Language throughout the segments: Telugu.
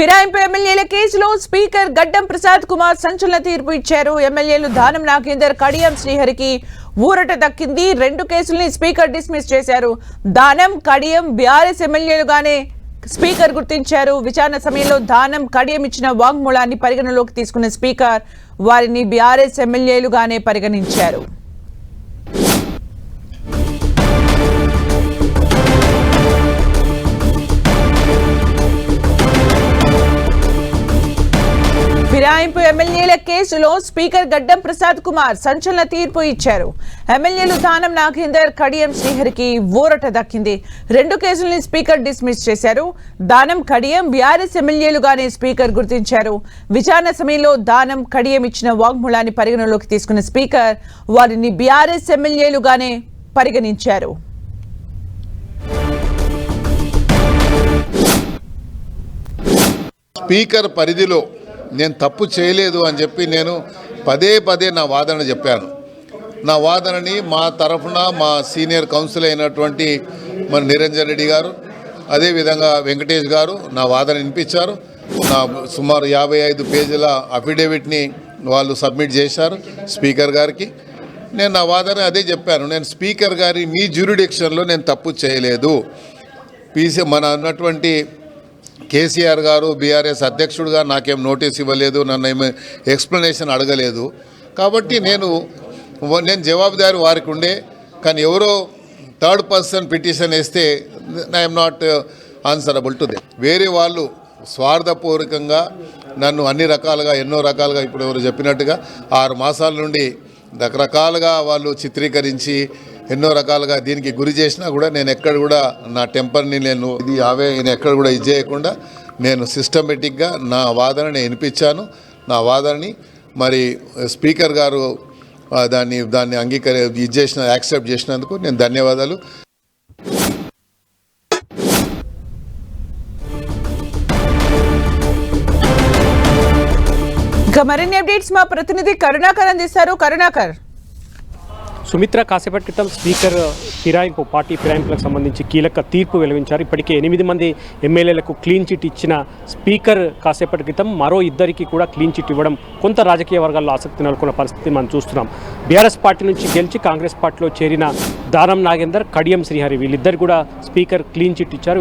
ఫిరాయింపు ఎమ్మెల్యేల కేసులో స్పీకర్ గడ్డం ప్రసాద్ కుమార్ సంచలన తీర్పు ఇచ్చారు. ఎమ్మెల్యేలు దానం నాగేందర్, కడియం శ్రీహరికి ఊరట దక్కింది. 2 కేసుల్ని స్పీకర్ డిస్మిస్ చేశారు. దానం, కడియం బీఆర్ఎస్ ఎమ్మెల్యేలుగానే స్పీకర్ గుర్తించారు. విచారణ సమయంలో దానం, కడియం ఇచ్చిన వాంగ్మూలాన్ని పరిగణలోకి తీసుకున్న స్పీకర్ వారిని బీఆర్ఎస్ ఎమ్మెల్యేలుగానే పరిగణించారు. ఫిరాయింపు ఎమ్మెల్యేల కేసులో స్పీకర్ గడ్డం ప్రసాద్ కుమార్ సంచలన తీర్పు ఇచ్చారు. ఎమ్మెల్యేలు దానం నాగేందర్, కడియం శ్రీహరికి ఊరట దక్కింది. 2 కేసుల్ని స్పీకర్ డిస్మిస్ చేశారు. దానం, కడియం బీఆర్ఎస్ ఎమ్మెల్యేలుగానే స్పీకర్ గుర్తించారు. విచారణ సమయంలో దానం, కడియం ఇచ్చిన వాంగ్మూలాన్ని పరిగణలోకి తీసుకున్న స్పీకర్ వారిని బీఆర్ఎస్ ఎమ్మెల్యేలుగానే పరిగణించారు. స్పీకర్ పరిధిలో నేను తప్పు చేయలేదు అని చెప్పి నేను పదే నా వాదన చెప్పాను. నా వాదనని మా తరఫున మా సీనియర్ కౌన్సిల్ అయినటువంటి మన నిరంజన్ రెడ్డి గారు, అదేవిధంగా వెంకటేష్ గారు నా వాదన వినిపించారు. నా సుమారు 55 పేజీల అఫిడేవిట్ని వాళ్ళు సబ్మిట్ చేశారు స్పీకర్ గారికి. నేను నా వాదన అదే చెప్పాను. నేను స్పీకర్ గారి మీ జ్యూరిడిక్షన్లో నేను తప్పు చేయలేదు. మన అన్నటువంటి కేసీఆర్ గారు బీఆర్ఎస్ అధ్యక్షుడిగా నాకేం నోటీస్ ఇవ్వలేదు, నన్ను ఏమి ఎక్స్ప్లెనేషన్ అడగలేదు. కాబట్టి నేను జవాబుదారి వారికి ఉండే. కానీ ఎవరో థర్డ్ పర్సన్ పిటిషన్ వేస్తే I'm not answerable to them. వేరే వాళ్ళు స్వార్థపూర్వకంగా నన్ను అన్ని రకాలుగా ఎన్నో రకాలుగా ఇప్పుడు ఎవరు చెప్పినట్టుగా 6 మాసాల నుండి రకరకాలుగా వాళ్ళు చిత్రీకరించి ఎన్నో రకాలుగా దీనికి గురి చేసినా కూడా నేను ఎక్కడ కూడా నా టెంపర్ని నేను ఎక్కడ కూడా ఇది చేయకుండా నేను సిస్టమేటిక్గా నా వాదనని వినిపించాను. నా వాదనని మరి స్పీకర్ గారు దాన్ని యాక్సెప్ట్ చేసినందుకు నేను ధన్యవాదాలు. ఇక మరిన్ని అప్డేట్స్ మా ప్రతినిధి కరుణాకర్ అందిస్తారు. కరుణాకర్, సుమిత్ర కాసేపటి క్రితం స్పీకర్ ఫిరాయింపు పార్టీ ఫిరాయింపులకు సంబంధించి కీలక తీర్పు వెలువరించారు. ఇప్పటికే 8 మంది ఎమ్మెల్యేలకు క్లీన్ చిట్ ఇచ్చిన స్పీకర్ కాసేపటి క్రితం మరో 2 కూడా క్లీన్ చిట్ ఇవ్వడం కొంత రాజకీయ వర్గాల్లో ఆసక్తి నెలకొన్న పరిస్థితి మనం చూస్తున్నాం. బీఆర్ఎస్ పార్టీ నుంచి గెలిచి కాంగ్రెస్ పార్టీలో చేరిన దానం నాగేందర్, కడియం శ్రీహరి వీళ్ళిద్దరు కూడా స్పీకర్ క్లీన్ చిట్ ఇచ్చారు.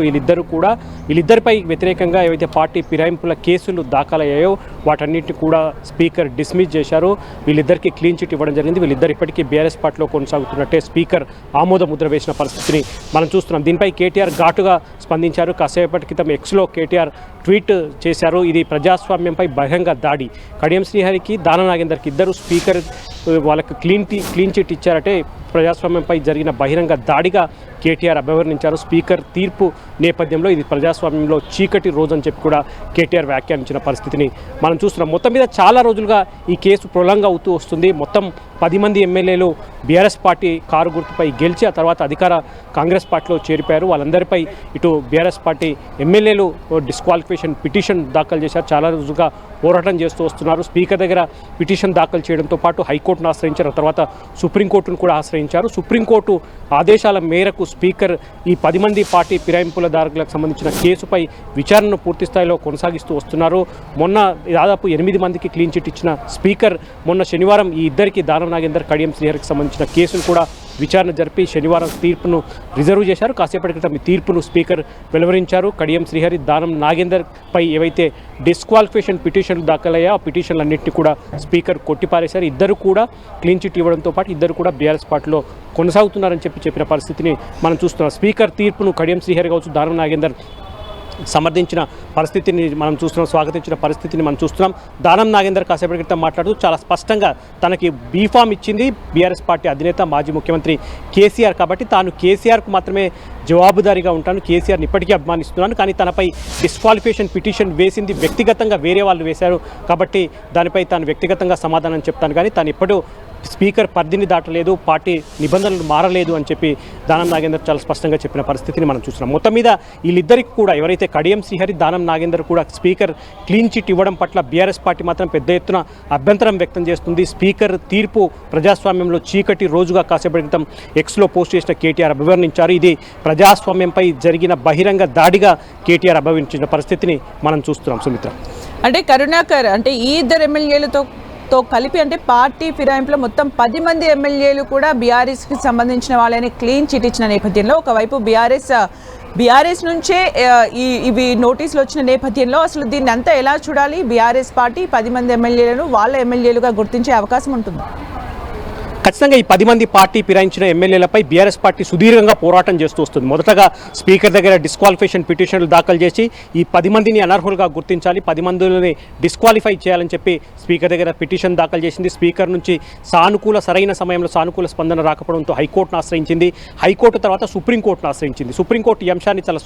వీళ్ళిద్దరిపై వ్యతిరేకంగా ఏవైతే పార్టీ ఫిరాయింపుల కేసులు దాఖలయ్యాయో వాటన్నిటిని కూడా స్పీకర్ డిస్మిస్ చేశారు. వీళ్ళిద్దరికీ క్లీన్ చిట్ ఇవ్వడం జరిగింది. వీళ్ళిద్దరు ఇప్పటికీ బీఆర్ఎస్ పార్టీలో కొనసాగుతున్నట్టే స్పీకర్ ఆమోద ముద్ర వేసిన పరిస్థితిని మనం చూస్తున్నాం. దీనిపై కేటీఆర్ ఘాటుగా స్పందించారు. కాసేపటి క్రితం ఎక్స్లో కేటీఆర్ ట్వీట్ చేశారు. ఇది ప్రజాస్వామ్యంపై బహిరంగ దాడి. కడియం శ్రీహరికి, దానం నాగేందర్కి ఇద్దరు స్పీకర్ వాళ్ళకి క్లీన్ చిట్ ఇచ్చారంటే ప్రజాస్వామ్యంపై జరిగిన బహిరంగ దాడిగా కేటీఆర్ అభివర్ణించారు. స్పీకర్ తీర్పు నేపథ్యంలో ఇది ప్రజాస్వామ్యంలో చీకటి రోజు అని చెప్పి కూడా కేటీఆర్ వ్యాఖ్యానించిన పరిస్థితిని మనం చూస్తున్నాం. మొత్తం మీద చాలా రోజులుగా ఈ కేసు ప్రొలాంగ్ అవుతూ వస్తుంది. మొత్తం 10 మంది ఎమ్మెల్యేలు బీఆర్ఎస్ పార్టీ కారు గుర్తుపై గెలిచి ఆ తర్వాత అధికార కాంగ్రెస్ పార్టీలో చేరిపోయారు. వాళ్ళందరిపై ఇటు బీఆర్ఎస్ పార్టీ ఎమ్మెల్యేలు డిస్క్వాలిఫికేషన్ పిటిషన్ దాఖలు చేశారు. చాలా రోజులుగా పోరాటం చేస్తూ వస్తున్నారు. స్పీకర్ దగ్గర పిటిషన్ దాఖలు చేయడంతో పాటు హైకోర్టును ఆశ్రయించారు. తర్వాత సుప్రీంకోర్టును కూడా ఆశ్రయించారు. సుప్రీంకోర్టు ఆదేశాల మేరకు స్పీకర్ ఈ 10 మంది పార్టీ ఫిరాయింపులదారులకు సంబంధించిన కేసుపై విచారణను పూర్తి స్థాయిలో కొనసాగిస్తూ వస్తున్నారు. మొన్న దాదాపు 8 మందికి క్లీన్ చిట్ ఇచ్చిన స్పీకర్ మొన్న శనివారం ఈ ఇద్దరికి దానం నాగేందర్, కడియం శ్రీహరికి సంబంధించిన కేసును కూడా విచారణ జరిపి శనివారం తీర్పును రిజర్వ్ చేశారు. కాసేపటి క్రితం ఈ తీర్పును స్పీకర్ వెలువరించారు. కడియం శ్రీహరి, దానం నాగేందర్ పై ఏవైతే డిస్క్వాలిఫికేషన్ పిటిషన్లు దాఖలయ్యా ఆ పిటిషన్లన్నింటినీ కూడా స్పీకర్ కొట్టిపారేశారు. ఇద్దరు కూడా క్లీన్ చిట్ ఇవ్వడంతో పాటు ఇద్దరు కూడా బీఆర్ఎస్ పార్టీలో కొనసాగుతున్నారని చెప్పిన పరిస్థితిని మనం చూస్తున్నాం. స్పీకర్ తీర్పును కడియం శ్రీహరి కావచ్చు, దానం నాగేందర్ సమర్థించిన పరిస్థితిని మనం చూస్తున్నాం, స్వాగతించిన పరిస్థితిని మనం చూస్తున్నాం. దానం నాగేందర్ కాసేపటి క్రితం మాట్లాడుతూ చాలా స్పష్టంగా తనకి బీఫామ్ ఇచ్చింది బీఆర్ఎస్ పార్టీ అధినేత మాజీ ముఖ్యమంత్రి కేసీఆర్. కాబట్టి తాను కేసీఆర్కు మాత్రమే జవాబుదారీగా ఉంటాను, కేసీఆర్ని ఇప్పటికీ అభిమానిస్తున్నాను. కానీ తనపై డిస్క్వాలిఫికేషన్ పిటిషన్ వేసింది వ్యక్తిగతంగా వేరే వాళ్ళు వేశారు. కాబట్టి దానిపై తాను వ్యక్తిగతంగా సమాధానం చెప్తాను. కానీ తాను ఎప్పుడూ స్పీకర్ పరిధిని దాటలేదు, పార్టీ నిబంధనలు మారలేదు అని చెప్పి దానం నాగేందర్ చాలా స్పష్టంగా చెప్పిన పరిస్థితిని మనం చూస్తున్నాం. మొత్తం మీద వీళ్ళిద్దరికి కూడా ఎవరైతే కడియం శ్రీహరి, దానం నాగేందర్ కూడా స్పీకర్ క్లీన్ చిట్ ఇవ్వడం పట్ల బీఆర్ఎస్ పార్టీ మాత్రం పెద్ద ఎత్తున అభ్యంతరం వ్యక్తం చేస్తుంది. స్పీకర్ తీర్పు ప్రజాస్వామ్యంలో చీకటి రోజుగా కాసేపటి క్రితం ఎక్స్లో పోస్ట్ చేసిన కేటీఆర్ అభివర్ణించారు. ఇది ప్రజాస్వామ్యంపై జరిగిన బహిరంగ దాడిగా కేటీఆర్ అభివర్ణించిన పరిస్థితిని మనం చూస్తున్నాం. సుమిత్ర, అంటే కరుణాకర్ అంటే ఈ ఇద్దరు ఎమ్మెల్యేలతో కలిపి అంటే పార్టీ ఫిరాయింపులో మొత్తం 10 మంది ఎమ్మెల్యేలు కూడా బీఆర్ఎస్కి సంబంధించిన వాళ్ళని క్లీన్ చిట్ ఇచ్చిన నేపథ్యంలో ఒకవైపు బీఆర్ఎస్ నుంచే ఇవి నోటీసులు వచ్చిన నేపథ్యంలో అసలు దీన్ని అంతా ఎలా చూడాలి? బీఆర్ఎస్ పార్టీ 10 మంది ఎమ్మెల్యేలను వాళ్ళ ఎమ్మెల్యేలుగా గుర్తించే అవకాశం ఉంటుంది. ఖచ్చితంగా ఈ 10 మంది పార్టీ ఫిరాయించిన ఎమ్మెల్యేలపై బీఆర్ఎస్ పార్టీ సుదీర్ఘంగా పోరాటం చేస్తూ వస్తుంది. మొదటగా స్పీకర్ దగ్గర డిస్క్వాలిఫికేషన్ పిటిషన్లు దాఖలు చేసి ఈ 10 మందిని అనర్హులుగా గుర్తించాలి, 10 మందిని డిస్క్వాలిఫై చేయాలని చెప్పి స్పీకర్ దగ్గర పిటిషన్ దాఖలు చేసింది. స్పీకర్ నుంచి సరైన సమయంలో సానుకూల స్పందన రాకపోవడంతో హైకోర్టును ఆశ్రయించింది. హైకోర్టు తర్వాత సుప్రీంకోర్టును ఆశ్రయించింది. సుప్రీంకోర్టు ఈ అంశాన్ని చాలా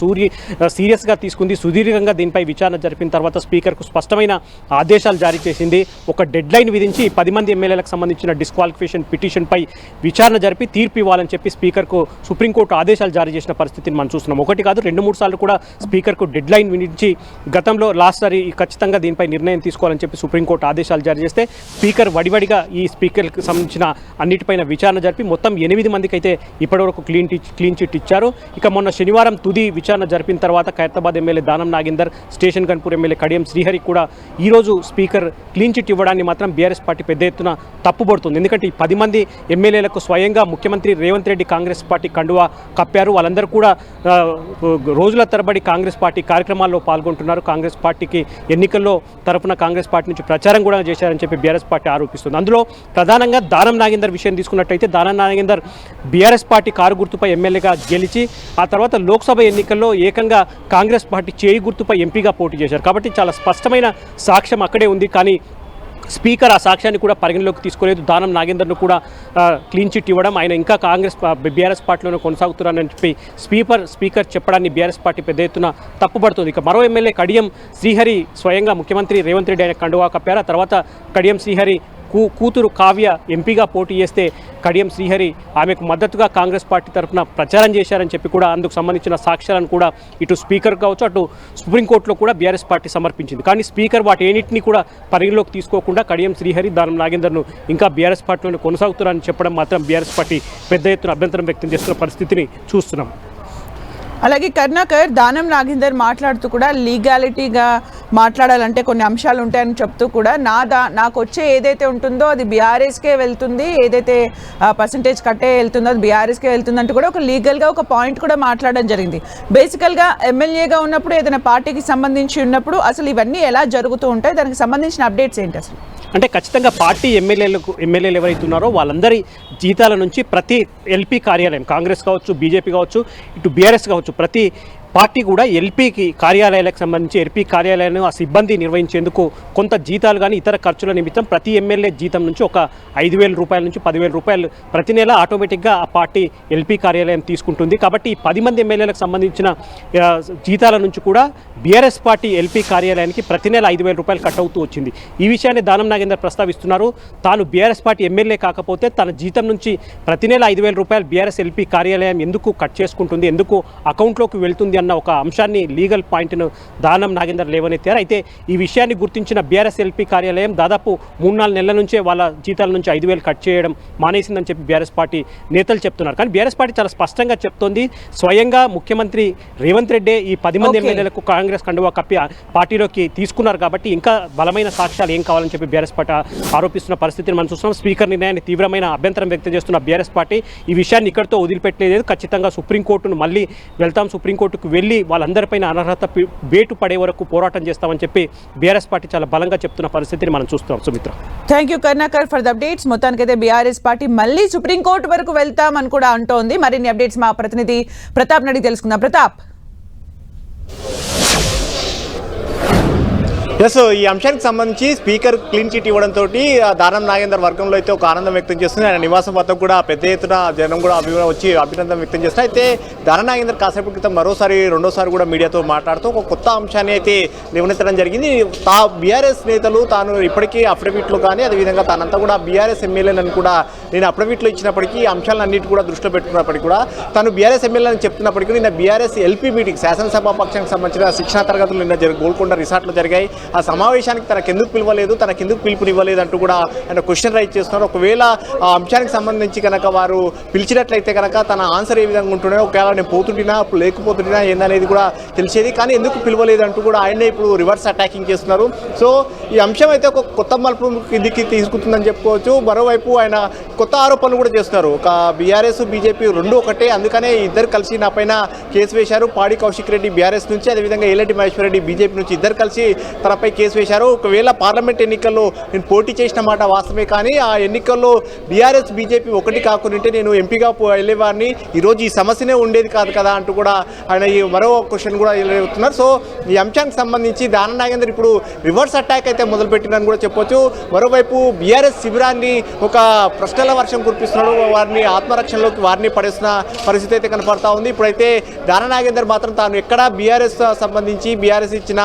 సీరియస్గా తీసుకుంది. సుదీర్ఘంగా దీనిపై విచారణ జరిపిన తర్వాత స్పీకర్కు స్పష్టమైన ఆదేశాలు జారీ చేసింది. ఒక డెడ్ లైన్ విధించి 10 మంది ఎమ్మెల్యేలకు సంబంధించిన డిస్క్వాలిఫికేషన్ పిటిషన్పై విచారణ జరిపి తీర్పు ఇవ్వాలని చెప్పి స్పీకర్కు సుప్రీంకోర్టు ఆదేశాలు జారీ చేసిన పరిస్థితిని మనం చూస్తున్నాం. ఒకటి కాదు 2-3 సార్లు కూడా స్పీకర్కు డెడ్ లైన్ విధించి గతంలో లాస్ట్ సారి ఖచ్చితంగా దీనిపై నిర్ణయం తీసుకోవాలని చెప్పి సుప్రీంకోర్టు ఆదేశాలు జారీ చేస్తే స్పీకర్ వడివడిగా ఈ స్పీకర్కి సంబంధించిన అన్నిటిపైన విచారణ జరిపి మొత్తం 8 మందికి అయితే ఇప్పటివరకు క్లీన్ చిట్ ఇచ్చారు. ఇక మొన్న శనివారం తుది విచారణ జరిపిన తర్వాత Khairatabad MLA Danam Nagender, station Ghanpur MLA Kadiyam Srihari కూడా ఈరోజు స్పీకర్ క్లీన్ చిట్ ఇవ్వడాన్ని మాత్రం బీఆర్ఎస్ పార్టీ పెద్ద ఎత్తున తప్పుపడుతుంది. ఎందుకంటే ఈ 10 మంది ఎమ్మెల్యేలకు స్వయంగా ముఖ్యమంత్రి రేవంత్ రెడ్డి కాంగ్రెస్ పార్టీ కండువా కప్పారు. వాళ్ళందరూ కూడా రోజుల తరబడి కాంగ్రెస్ పార్టీ కార్యక్రమాల్లో పాల్గొంటున్నారు. కాంగ్రెస్ పార్టీకి ఎన్నికల్లో తరఫున కాంగ్రెస్ పార్టీ నుంచి ప్రచారం కూడా చేశారని చెప్పి బీఆర్ఎస్ పార్టీ ఆరోపిస్తుంది. అందులో ప్రధానంగా దానం నాగేందర్ విషయం తీసుకున్నట్టయితే Danam Nagender BRS party car గుర్తుపై ఎమ్మెల్యేగా గెలిచి ఆ తర్వాత లోక్సభ ఎన్నికల్లో ఏకంగా కాంగ్రెస్ పార్టీ చేయి గుర్తుపై ఎంపీగా పోటీ చేశారు. కాబట్టి చాలా స్పష్టమైన సాక్ష్యం అక్కడే ఉంది. కానీ స్పీకర్ ఆ సాక్ష్యాన్ని కూడా పరిగణలోకి తీసుకోలేదు. దానం నాగేందర్ను కూడా క్లీన్ చిట్ ఇవ్వడం, ఆయన ఇంకా బీఆర్ఎస్ పార్టీలోనే కొనసాగుతున్నారని చెప్పి స్పీకర్ చెప్పడాన్ని బీఆర్ఎస్ పార్టీ పెద్ద ఎత్తున తప్పుపడుతుంది. ఇక మరో ఎమ్మెల్యే కడియం శ్రీహరి స్వయంగా ముఖ్యమంత్రి రేవంత్ రెడ్డి ఆయన కండువా కప్పారు. ఆ తర్వాత కడియం శ్రీహరి కూతురు కావ్య ఎంపీగా పోటీ చేస్తే కడియం శ్రీహరి ఆమెకు మద్దతుగా కాంగ్రెస్ పార్టీ తరఫున ప్రచారం చేశారని చెప్పి కూడా అందుకు సంబంధించిన సాక్ష్యాలను కూడా ఇటు స్పీకర్ కావచ్చు అటు సుప్రీంకోర్టులో కూడా బీఆర్ఎస్ పార్టీ సమర్పించింది. కానీ స్పీకర్ వాటిన్నింటినీ కూడా పరిగణలోకి తీసుకోకుండా కడియం శ్రీహరి, దానం నాగేందర్ను ఇంకా బీఆర్ఎస్ పార్టీలోనే కొనసాగుతున్నారని చెప్పడం మాత్రం బీఆర్ఎస్ పార్టీ పెద్ద ఎత్తున అభ్యంతరం వ్యక్తం చేస్తున్న పరిస్థితిని చూస్తున్నాం. అలాగే కరుణాకర్ దానం నాగేందర్ మాట్లాడుతూ కూడా లీగాలిటీగా మాట్లాడాలంటే కొన్ని అంశాలు ఉంటాయని చెప్తూ కూడా నాకు వచ్చే ఏదైతే ఉంటుందో అది బీఆర్ఎస్కే వెళ్తుంది, ఏదైతే పర్సంటేజ్ కట్టే వెళ్తుందో అది బీఆర్ఎస్కే వెళ్తుంది అంటూ కూడా ఒక లీగల్గా ఒక పాయింట్ కూడా మాట్లాడడం జరిగింది. బేసికల్గా ఎమ్మెల్యేగా ఉన్నప్పుడు ఏదైనా పార్టీకి సంబంధించి ఉన్నప్పుడు అసలు ఇవన్నీ ఎలా జరుగుతూ ఉంటాయి, దానికి సంబంధించిన అప్డేట్స్ ఏంటి అసలు? అంటే ఖచ్చితంగా పార్టీ ఎమ్మెల్యేలు ఎవరైతే ఉన్నారో వాళ్ళందరి జీతాల నుంచి ప్రతి ఎల్పీ కార్యాలయం, కాంగ్రెస్ కావచ్చు, బీజేపీ కావచ్చు, ఇటు బీఆర్ఎస్ కావచ్చు, ప్రతి పార్టీ కూడా ఎల్పీకి కార్యాలయాలకు సంబంధించి ఎల్పీ కార్యాలయాలను ఆ సిబ్బంది నిర్వహించేందుకు కొంత జీతాలు కానీ ఇతర ఖర్చుల నిమిత్తం ప్రతి ఎమ్మెల్యే జీతం నుంచి ఒక 5,000 రూపాయల నుంచి 10,000 రూపాయలు ప్రతి నెల ఆటోమేటిక్గా ఆ పార్టీ ఎల్పీ కార్యాలయం తీసుకుంటుంది. కాబట్టి 10 మంది ఎమ్మెల్యేలకు సంబంధించిన జీతాల నుంచి కూడా బీఆర్ఎస్ పార్టీ ఎల్పీ కార్యాలయానికి ప్రతి నెల 5,000 రూపాయలు కట్ అవుతూ వచ్చింది. ఈ విషయాన్ని దానం నాగేందర్ ప్రస్తావిస్తున్నారు. తాను బీఆర్ఎస్ పార్టీ ఎమ్మెల్యే కాకపోతే తన జీతం నుంచి ప్రతి నెల 5,000 రూపాయలు బీఆర్ఎస్ ఎల్పీ కార్యాలయం ఎందుకు కట్ చేసుకుంటుంది, ఎందుకు అకౌంట్లోకి వెళ్తుంది అన్న ఒక అంశాన్ని, లీగల్ పాయింట్ను దానం నాగేందర్ లేవనెత్తారు. అయితే ఈ విషయాన్ని గుర్తించిన బీఆర్ఎస్ ఎల్పీ కార్యాలయం దాదాపు 3-4 నెలల నుంచే వాళ్ళ జీతాల నుంచి 5,000 కట్ చేయడం మానేసిందని చెప్పి బీఆర్ఎస్ పార్టీ నేతలు చెప్తున్నారు. కానీ బీఆర్ఎస్ పార్టీ చాలా స్పష్టంగా చెప్తోంది, స్వయంగా ముఖ్యమంత్రి రేవంత్ రెడ్డి ఈ 10 మంది ఎమ్మెల్యేలకు కాంగ్రెస్ కండువా కప్పి పార్టీలోకి తీసుకున్నారు. కాబట్టి ఇంకా బలమైన సాక్ష్యాలు ఏం కావాలని చెప్పి బీఆర్ఎస్ పార్టీ ఆరోపిస్తున్న పరిస్థితిని మనం చూస్తున్నాం. స్పీకర్ నిర్ణయాన్ని తీవ్రమైన అభ్యంతరం వ్యక్తం చేస్తున్న బీఆర్ఎస్ పార్టీ ఈ విషయాన్ని ఇక్కడితో వదిలిపెట్టలేదు. ఖచ్చితంగా సుప్రీంకోర్టును మళ్ళీ వెళ్తాం, సుప్రీంకోర్టుకు వెళ్ళి వాళ్ళందరిపైన అనర్హత వేటు పడే వరకు పోరాటం చేస్తామని చెప్పి బీఆర్ఎస్ పార్టీ చాలా బలంగా చెప్తున్న పరిస్థితిని మనం చూస్తున్నాం. Sumitra, thank you Karunakar for the updates. మొత్తానికైతే బీఆర్ఎస్ పార్టీ మళ్ళీ సుప్రీంకోర్టు వరకు వెళ్తామని కూడా అంటోంది. మరిన్ని అప్డేట్స్ మా ప్రతినిధి ప్రతాప్ నడి తెలుసుకుందాం. ప్రతాప్. ఎస్, ఈ అంశానికి సంబంధించి స్పీకర్ క్లీన్ చిట్ ఇవ్వడంతో దానం నాగేందర్ వర్గంలో అయితే ఒక ఆనందం వ్యక్తం చేస్తుంది. ఆయన నివాసం వద్ద కూడా పెద్ద ఎత్తున జనం కూడా వచ్చి అభినందన వ్యక్తం చేస్తారు. అయితే దానం నాగేందర్ కాసేపటి క్రితం రెండోసారి కూడా మీడియాతో మాట్లాడుతూ ఒక కొత్త అంశాన్ని అయితే లేవనెత్తడం జరిగింది. బీఆర్ఎస్ నేతలు తాను ఇప్పటికీ అఫిడవిట్లో కానీ అదేవిధంగా తానంతా కూడా బీఆర్ఎస్ ఎమ్మెల్యేలను కూడా నేను అఫిడవిట్లో ఇచ్చినప్పటికీ అంశాలన్నింటి కూడా దృష్టిలో పెట్టుకున్నప్పటికీ కూడా తాను బీఆర్ఎస్ ఎమ్మెల్యేని చెప్తున్నప్పటికీ నిన్న బీఆర్ఎస్ ఎల్పీ మీటింగ్ శాసనసభ పక్షానికి సంబంధించిన శిక్షణా తరగతులు నిన్న గోల్కొండ రిసార్ట్లో జరిగాయి. ఆ సమావేశానికి తనకెందుకు పిలవలేదు, తనకెందుకు పిలుపునివ్వలేదు అంటూ కూడా ఆయన క్వశ్చన్ రైజ్ చేస్తున్నారు. ఒకవేళ ఆ అంశానికి సంబంధించి కనుక వారు పిలిచినట్లయితే కనుక తన ఆన్సర్ ఏ విధంగా ఉంటుండే, ఒకవేళ నేను పోతుంటినా లేకపోతుంటినా ఏందనేది కూడా తెలిసేది, కానీ ఎందుకు పిలవలేదు అంటూ కూడా ఆయనే ఇప్పుడు రివర్స్ అటాకింగ్ చేస్తున్నారు. సో ఈ అంశం అయితే ఒక కొత్త మలుపు కిందికి తీసుకుంటుందని చెప్పుకోవచ్చు. మరోవైపు ఆయన కొత్త ఆరోపణలు కూడా చేస్తున్నారు. ఒక బీఆర్ఎస్ బీజేపీ రెండు ఒకటే, అందుకనే ఇద్దరు కలిసి నా పైన కేసు వేశారు. పాడి కౌశిక్ రెడ్డి బీఆర్ఎస్ నుంచి, అదేవిధంగా ఏలటి మహేశ్వర్ రెడ్డి బీజేపీ నుంచి ఇద్దరు కలిసి తనపై కేసు వేశారు. ఒకవేళ పార్లమెంట్ ఎన్నికల్లో నేను పోటీ చేసిన మాట వాస్తవమే, కానీ ఆ ఎన్నికల్లో బీఆర్ఎస్ బీజేపీ ఒకటి కాకుండా నేను ఎంపీగా వెళ్ళేవాడిని, ఈరోజు ఈ సమస్యనే ఉండేది కాదు కదా అంటూ కూడా ఆయన ఈ మరో క్వశ్చన్ కూడా ఎదురవుతున్నారు. సో ఈ అంశానికి సంబంధించి దానం నాగేందర్ ఇప్పుడు రివర్స్ అటాక్ అయితే మొదలుపెట్టినని కూడా చెప్పొచ్చు. మరోవైపు బీఆర్ఎస్ శిబిరాన్ని ఒక ప్రశ్నల వర్షం కురిపిస్తున్నాడు, వారిని ఆత్మరక్షణలోకి వారిని పడేసిన పరిస్థితి అయితే కనపడతా ఉంది. ఇప్పుడైతే దానం నాగేందర్ మాత్రం తాను ఎక్కడా బీఆర్ఎస్ సంబంధించి బీఆర్ఎస్ ఇచ్చిన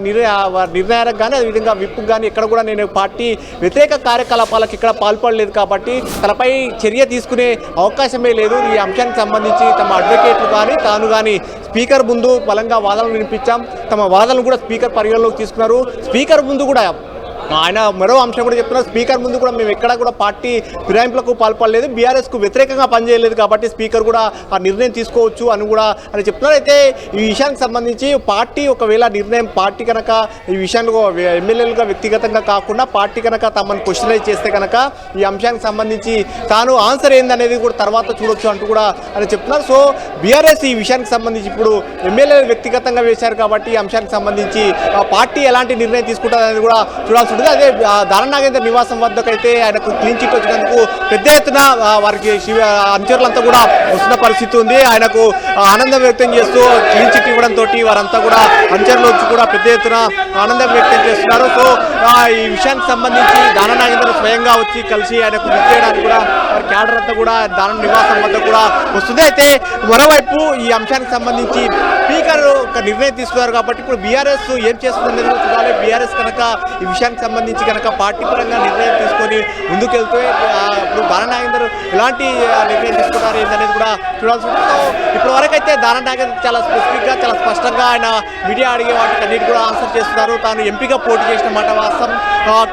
నిర్ణయాలకు కానీ అదేవిధంగా విప్పుకు కానీ ఎక్కడ కూడా నేను పార్టీ వ్యతిరేక కార్యకలాపాలకు ఇక్కడ పాల్పడలేదు కాబట్టి తనపై చర్య తీసుకునే అవకాశమే లేదు. ఈ అంశానికి సంబంధించి తమ అడ్వకేట్లు కానీ తాను కానీ స్పీకర్ ముందు బలంగా వాదనలు వినిపించాం, తమ వాదనలు కూడా స్పీకర్ పరిగణలోకి తీసుకున్నారు. స్పీకర్ ముందు కూడా ఆయన మరో అంశం కూడా చెప్తున్నారు, స్పీకర్ ముందు కూడా మేము ఎక్కడా కూడా పార్టీ ఫిరాయింపులకు పాల్పడలేదు, బీఆర్ఎస్కు వ్యతిరేకంగా పనిచేయలేదు కాబట్టి స్పీకర్ కూడా ఆ నిర్ణయం తీసుకోవచ్చు అని కూడా అని చెప్తున్నారు. అయితే ఈ విషయానికి సంబంధించి పార్టీ ఒకవేళ నిర్ణయం పార్టీ కనుక ఈ విషయాన్ని ఎమ్మెల్యేలుగా వ్యక్తిగతంగా కాకుండా పార్టీ కనుక తమను క్వశ్చనైజ్ చేస్తే కనుక ఈ అంశానికి సంబంధించి తాను ఆన్సర్ ఏందనేది కూడా తర్వాత చూడొచ్చు అంటూ కూడా అని చెప్తున్నారు. సో బీఆర్ఎస్ ఈ విషయానికి సంబంధించి ఇప్పుడు ఎమ్మెల్యేలు వ్యక్తిగతంగా వేశారు కాబట్టి ఈ అంశానికి సంబంధించి పార్టీ ఎలాంటి నిర్ణయం తీసుకుంటుంది అనేది కూడా చూడాల్సి ఉంటుంది. అదే దానం నాగేందర్ నివాసం వద్దకైతే ఆయనకు క్లీన్ చిట్ వచ్చినందుకు పెద్ద ఎత్తున వారికి అనుచరులంతా కూడా వస్తున్న పరిస్థితి ఉంది. ఆయనకు ఆనందం వ్యక్తం చేస్తూ క్లీన్ చిట్ ఇవ్వడంతో వారంతా కూడా అనుచరులు వచ్చి కూడా పెద్ద ఎత్తున ఆనందం వ్యక్తం చేస్తున్నారు. సో ఈ విషయానికి సంబంధించి దానం నాగేందర్ స్వయంగా వచ్చి కలిసి ఆయనకు విజ్ చేయడానికి కూడా వారి క్యాడర్ అంతా కూడా దానం నివాసం వద్ద కూడా వస్తుంది. అయితే మరోవైపు ఈ అంశానికి సంబంధించి స్పీకర్ ఒక నిర్ణయం తీసుకున్నారు కాబట్టి ఇప్పుడు బీఆర్ఎస్ ఏం చేస్తుందనేది కూడా చూడాలి. బీఆర్ఎస్ కనుక ఈ విషయానికి సంబంధించి కనుక పార్టీ పరంగా నిర్ణయం తీసుకొని ముందుకెళ్తే ఇప్పుడు దానం నాగేందర్ ఎలాంటి నిర్ణయం తీసుకున్నారు ఏంటనేది కూడా చూడాల్సి ఉంటుంది. సో ఇప్పటి వరకు అయితే దానం నాగేందర్ చాలా స్పెసిఫిక్గా చాలా స్పష్టంగా ఆయన మీడియా అడిగే వాటికి అన్నిటి కూడా ఆన్సర్ చేస్తున్నారు. తాను ఎంపీగా పోటీ చేసిన మాట వాస్తవం,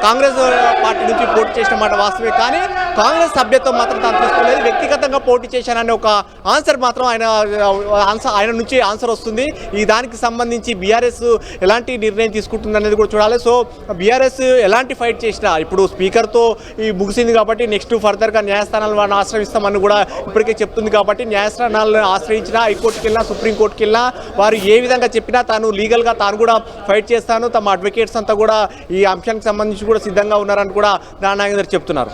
కాంగ్రెస్ పార్టీ నుంచి పోటీ చేసిన మాట వాస్తవమే, కానీ కాంగ్రెస్ సభ్యత్వం మాత్రం తాను తీసుకోలేదు, వ్యక్తిగతంగా పోటీ చేశాననే ఒక ఆన్సర్ మాత్రం ఆయన నుంచి ఆన్సర్ వస్తుంది. ఈ దానికి సంబంధించి బీఆర్ఎస్ ఎలాంటి నిర్ణయం తీసుకుంటుంది అనేది కూడా చూడాలి. సో బీఆర్ఎస్ ఎలాంటి ఫైట్ చేసినా ఇప్పుడు స్పీకర్తో ఈ ముగిసింది కాబట్టి నెక్స్ట్ ఫర్దర్గా న్యాయస్థానాలను వారిని ఆశ్రయిస్తామని కూడా ఇప్పటికే చెప్తుంది కాబట్టి న్యాయస్థానాలను ఆశ్రయించినా హైకోర్టుకి వెళ్ళినా సుప్రీంకోర్టుకి వెళ్ళినా వారు ఏ విధంగా చెప్పినా తాను లీగల్గా తాను కూడా ఫైట్ చేస్తాను, తమ అడ్వకేట్స్ అంతా కూడా ఈ అంశానికి సంబంధించి కూడా సిద్ధంగా ఉన్నారని కూడా దానం నాగేందర్ చెప్తున్నారు.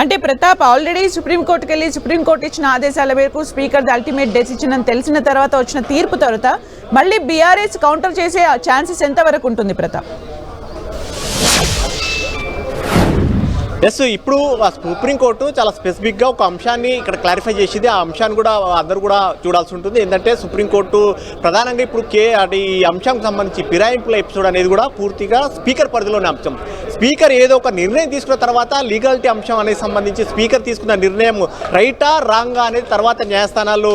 అంటే ప్రతాప్ ఆల్రెడీ సుప్రీంకోర్టుకి వెళ్ళి సుప్రీంకోర్టు ఇచ్చిన ఆదేశాల మేరకు స్పీకర్ అల్టిమేట్ డెసిషన్ అని తెలిసిన తర్వాత వచ్చిన తీర్పు తర్వాత మళ్ళీ బీఆర్ఎస్ కౌంటర్ చేసే ఛాన్సెస్ ఎంతవరకు ఉంటుంది ప్రతాప్? ఎస్, ఇప్పుడు సుప్రీంకోర్టు చాలా స్పెసిఫిక్గా ఒక అంశాన్ని ఇక్కడ క్లారిఫై చేసింది. ఆ అంశాన్ని కూడా అందరూ కూడా చూడాల్సి ఉంటుంది. ఏంటంటే సుప్రీంకోర్టు ప్రధానంగా ఇప్పుడు ఈ అంశానికి సంబంధించి ఫిరాయింపుల ఎపిసోడ్ అనేది కూడా పూర్తిగా స్పీకర్ పరిధిలోని అంశం. స్పీకర్ ఏదో ఒక నిర్ణయం తీసుకున్న తర్వాత లీగాలిటీ అంశం అనేది సంబంధించి స్పీకర్ తీసుకున్న నిర్ణయం రైటా రాంగా అనేది తర్వాత న్యాయస్థానాలు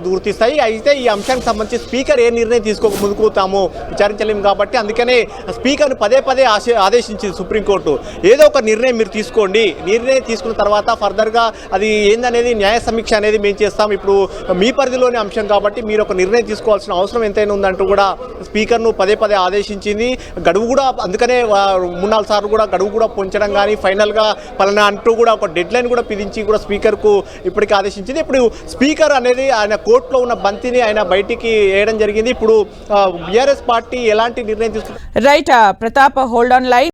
గుర్తిస్తాయి. అయితే ఈ అంశానికి సంబంధించి స్పీకర్ ఏ నిర్ణయం తీసుకోక ముందుకు తాము విచారించలేము కాబట్టి అందుకనే స్పీకర్ను పదే ఆదేశించింది సుప్రీంకోర్టు. ఏదో ఒక నిర్ణయం మీరు తీసుకోండి, నిర్ణయం తీసుకున్న తర్వాత ఫర్దర్గా అది ఏందనేది న్యాయ సమీక్ష అనేది మేము చేస్తాం, ఇప్పుడు మీ పరిధిలోని అంశం కాబట్టి మీరు ఒక నిర్ణయం తీసుకోవాల్సిన అవసరం ఎంతైనా ఉందంటూ కూడా స్పీకర్ను పదే ఆదేశించింది. గడువు కూడా అందుకనే 3-4 సార్లు కూడా గడువు కూడా పొంచడం కానీ ఫైనల్గా పలానా అంటూ కూడా ఒక డెడ్ లైన్ కూడా విధించి కూడా స్పీకర్కు ఇప్పటికీ ఆదేశించింది. ఇప్పుడు స్పీకర్ అనేది ఆయన కోర్టులో ఉన్న బంతిని ఆయన బయటికి వేయడం జరిగింది. ఇప్పుడు బీఆర్ఎస్ పార్టీ ఎలాంటి నిర్ణయం తీసుకుంటుంది? Right Pratap, hold on line.